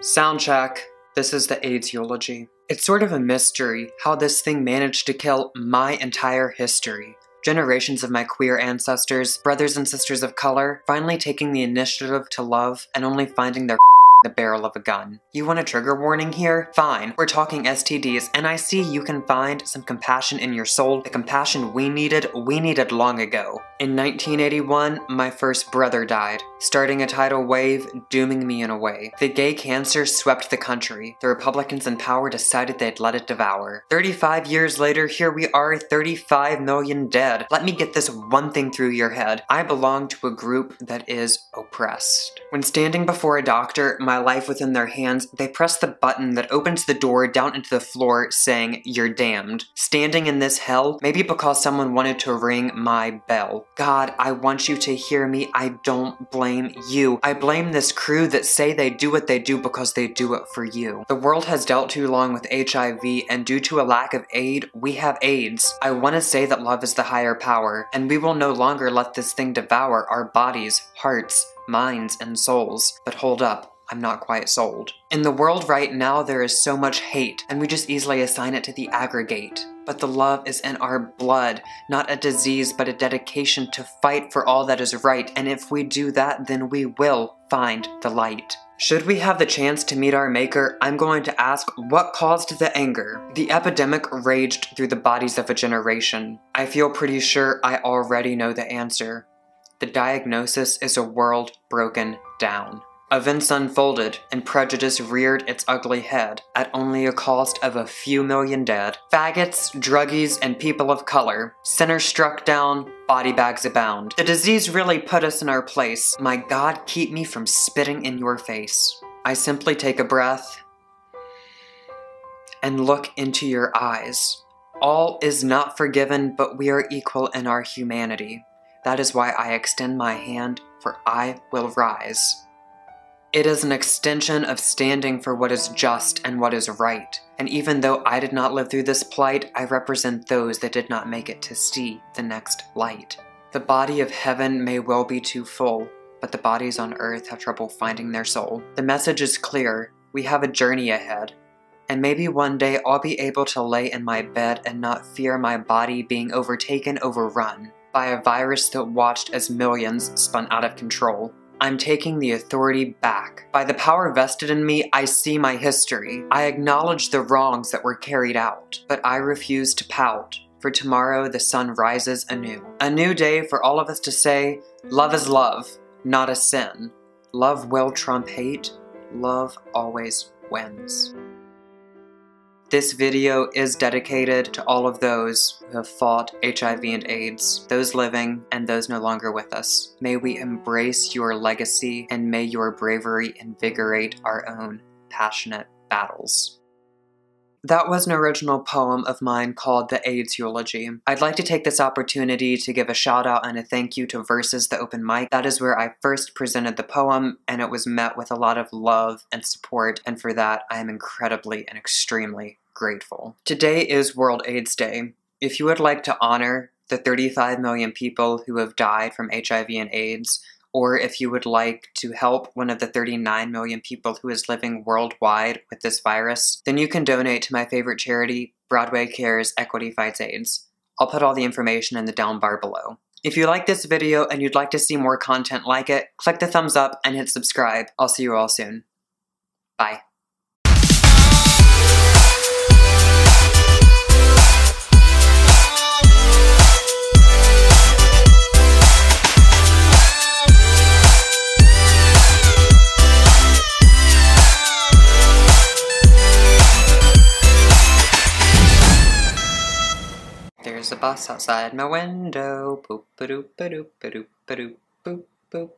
Soundcheck. This is the AIDS Eulogy. It's sort of a mystery how this thing managed to kill my entire history. Generations of my queer ancestors, brothers and sisters of color, finally taking the initiative to love and only finding their the barrel of a gun. You want a trigger warning here? Fine, we're talking STDs, and I see you can find some compassion in your soul, the compassion we needed long ago. In 1981, my first brother died, starting a tidal wave, dooming me in a way. The gay cancer swept the country. The Republicans in power decided they'd let it devour. 35 years later, here we are, 35 million dead. Let me get this one thing through your head. I belong to a group that is oppressed. When standing before a doctor, my life within their hands, they press the button that opens the door down into the floor saying, "You're damned." Standing in this hell, maybe because someone wanted to ring my bell. God, I want you to hear me. I don't blame you. I blame this crew that say they do what they do because they do it for you. The world has dealt too long with HIV, and due to a lack of aid, we have AIDS. I want to say that love is the higher power, and we will no longer let this thing devour our bodies, hearts, minds, and souls. But hold up. I'm not quite sold. In the world right now, there is so much hate, and we just easily assign it to the aggregate. But the love is in our blood, not a disease, but a dedication to fight for all that is right, and if we do that, then we will find the light. Should we have the chance to meet our maker, I'm going to ask what caused the anger. The epidemic raged through the bodies of a generation. I feel pretty sure I already know the answer. The diagnosis is a world broken down. Events unfolded, and prejudice reared its ugly head, at only a cost of a few million dead. Faggots, druggies, and people of color. Sinners struck down, body bags abound. The disease really put us in our place. My God, keep me from spitting in your face. I simply take a breath and look into your eyes. All is not forgiven, but we are equal in our humanity. That is why I extend my hand, for I will rise. It is an extension of standing for what is just and what is right. And even though I did not live through this plight, I represent those that did not make it to see the next light. The body of heaven may well be too full, but the bodies on earth have trouble finding their soul. The message is clear. We have a journey ahead. And maybe one day I'll be able to lay in my bed and not fear my body being overrun by a virus that watched as millions spun out of control. I'm taking the authority back. By the power vested in me, I see my history. I acknowledge the wrongs that were carried out, but I refuse to pout, for tomorrow the sun rises anew. A new day for all of us to say, love is love, not a sin. Love will trump hate. Love always wins. This video is dedicated to all of those who have fought HIV and AIDS, those living and those no longer with us. May we embrace your legacy, and may your bravery invigorate our own passionate battles. That was an original poem of mine called the AIDS Eulogy. I'd like to take this opportunity to give a shout out and a thank you to Versus the Open Mic. That is where I first presented the poem, and it was met with a lot of love and support, and for that I am incredibly and extremely grateful. Today is World AIDS Day. If you would like to honor the 35 million people who have died from HIV and AIDS, or if you would like to help one of the 39 million people who is living worldwide with this virus, then you can donate to my favorite charity, Broadway Cares Equity Fights AIDS. I'll put all the information in the down bar below. If you like this video and you'd like to see more content like it, click the thumbs up and hit subscribe. I'll see you all soon. Bye. There's a bus outside my window. Boop ba doop ba doop ba doop ba doop boop boop.